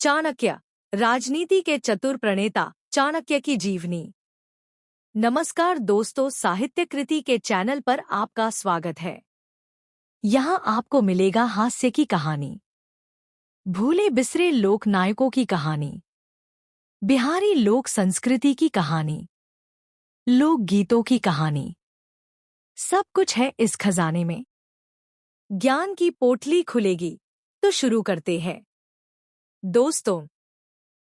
चाणक्य, राजनीति के चतुर प्रणेता। चाणक्य की जीवनी। नमस्कार दोस्तों, साहित्य कृति के चैनल पर आपका स्वागत है। यहाँ आपको मिलेगा हास्य की कहानी, भूले बिसरे लोक नायकों की कहानी, बिहारी लोक संस्कृति की कहानी, लोक गीतों की कहानी। सब कुछ है इस खजाने में। ज्ञान की पोटली खुलेगी तो शुरू करते हैं। दोस्तों,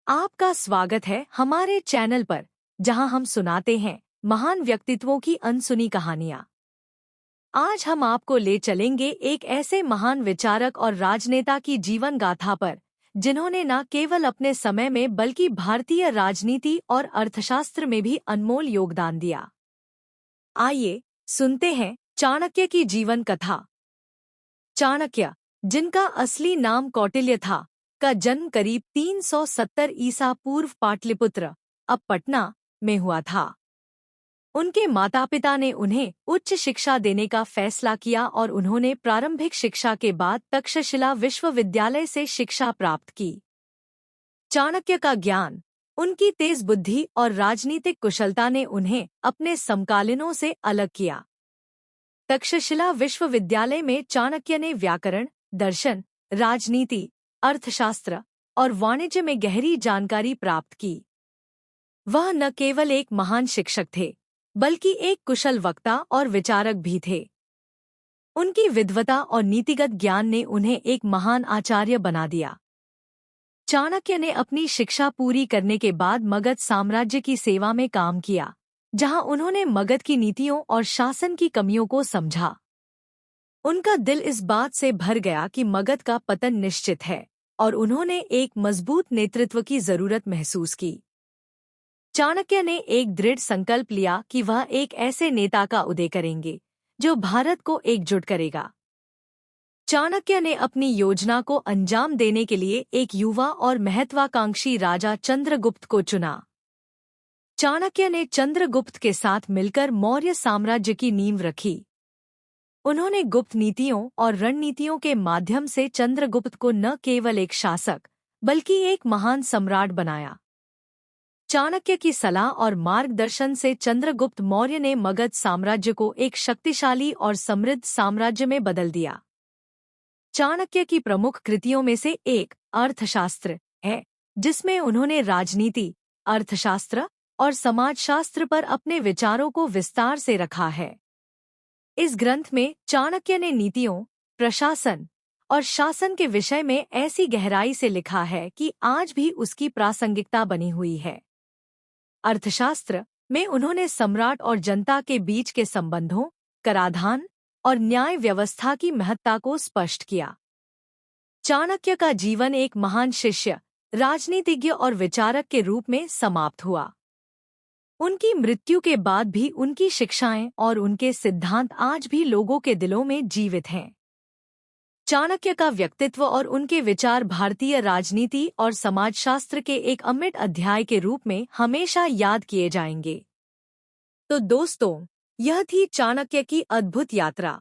आपका स्वागत है हमारे चैनल पर, जहां हम सुनाते हैं महान व्यक्तित्वों की अनसुनी कहानियां। आज हम आपको ले चलेंगे एक ऐसे महान विचारक और राजनेता की जीवन गाथा पर, जिन्होंने न केवल अपने समय में बल्कि भारतीय राजनीति और अर्थशास्त्र में भी अनमोल योगदान दिया। आइए सुनते हैं चाणक्य की जीवन कथा। चाणक्य, जिनका असली नाम कौटिल्य था, का जन्म करीब 370 ईसा पूर्व पाटलिपुत्र, अब पटना, में हुआ था। उनके माता पिता ने उन्हें उच्च शिक्षा देने का फैसला किया और उन्होंने प्रारंभिक शिक्षा के बाद तक्षशिला विश्वविद्यालय से शिक्षा प्राप्त की। चाणक्य का ज्ञान, उनकी तेज बुद्धि और राजनीतिक कुशलता ने उन्हें अपने समकालीनों से अलग किया। तक्षशिला विश्वविद्यालय में चाणक्य ने व्याकरण, दर्शन, राजनीति, अर्थशास्त्र और वाणिज्य में गहरी जानकारी प्राप्त की। वह न केवल एक महान शिक्षक थे, बल्कि एक कुशल वक्ता और विचारक भी थे। उनकी विद्वता और नीतिगत ज्ञान ने उन्हें एक महान आचार्य बना दिया। चाणक्य ने अपनी शिक्षा पूरी करने के बाद मगध साम्राज्य की सेवा में काम किया, जहां उन्होंने मगध की नीतियों और शासन की कमियों को समझा। उनका दिल इस बात से भर गया कि मगध का पतन निश्चित है और उन्होंने एक मजबूत नेतृत्व की जरूरत महसूस की। चाणक्य ने एक दृढ़ संकल्प लिया कि वह एक ऐसे नेता का उदय करेंगे जो भारत को एकजुट करेगा। चाणक्य ने अपनी योजना को अंजाम देने के लिए एक युवा और महत्वाकांक्षी राजा चंद्रगुप्त को चुना। चाणक्य ने चंद्रगुप्त के साथ मिलकर मौर्य साम्राज्य की नींव रखी। उन्होंने गुप्त नीतियों और रणनीतियों के माध्यम से चंद्रगुप्त को न केवल एक शासक, बल्कि एक महान सम्राट बनाया। चाणक्य की सलाह और मार्गदर्शन से चंद्रगुप्त मौर्य ने मगध साम्राज्य को एक शक्तिशाली और समृद्ध साम्राज्य में बदल दिया। चाणक्य की प्रमुख कृतियों में से एक अर्थशास्त्र है, जिसमें उन्होंने राजनीति, अर्थशास्त्र और समाजशास्त्र पर अपने विचारों को विस्तार से रखा है। इस ग्रंथ में चाणक्य ने नीतियों, प्रशासन और शासन के विषय में ऐसी गहराई से लिखा है कि आज भी उसकी प्रासंगिकता बनी हुई है। अर्थशास्त्र में उन्होंने सम्राट और जनता के बीच के संबंधों, कराधान और न्याय व्यवस्था की महत्ता को स्पष्ट किया। चाणक्य का जीवन एक महान शिष्य, राजनीतिज्ञ और विचारक के रूप में समाप्त हुआ। उनकी मृत्यु के बाद भी उनकी शिक्षाएं और उनके सिद्धांत आज भी लोगों के दिलों में जीवित हैं। चाणक्य का व्यक्तित्व और उनके विचार भारतीय राजनीति और समाजशास्त्र के एक अमिट अध्याय के रूप में हमेशा याद किए जाएंगे। तो दोस्तों, यह थी चाणक्य की अद्भुत यात्रा।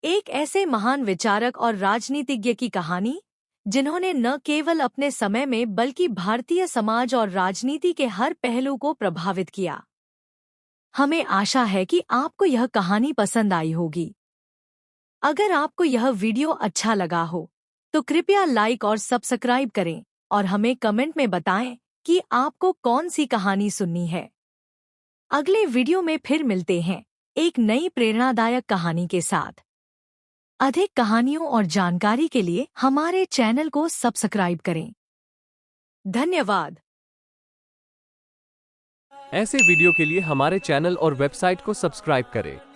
एक ऐसे महान विचारक और राजनीतिज्ञ की कहानी, जिन्होंने न केवल अपने समय में बल्कि भारतीय समाज और राजनीति के हर पहलू को प्रभावित किया। हमें आशा है कि आपको यह कहानी पसंद आई होगी। अगर आपको यह वीडियो अच्छा लगा हो, तो कृपया लाइक और सब्सक्राइब करें और हमें कमेंट में बताएं कि आपको कौन सी कहानी सुननी है। अगले वीडियो में फिर मिलते हैं एक नई प्रेरणादायक कहानी के साथ। अधिक कहानियों और जानकारी के लिए हमारे चैनल को सब्सक्राइब करें। धन्यवाद। ऐसे वीडियो के लिए हमारे चैनल और वेबसाइट को सब्सक्राइब करें।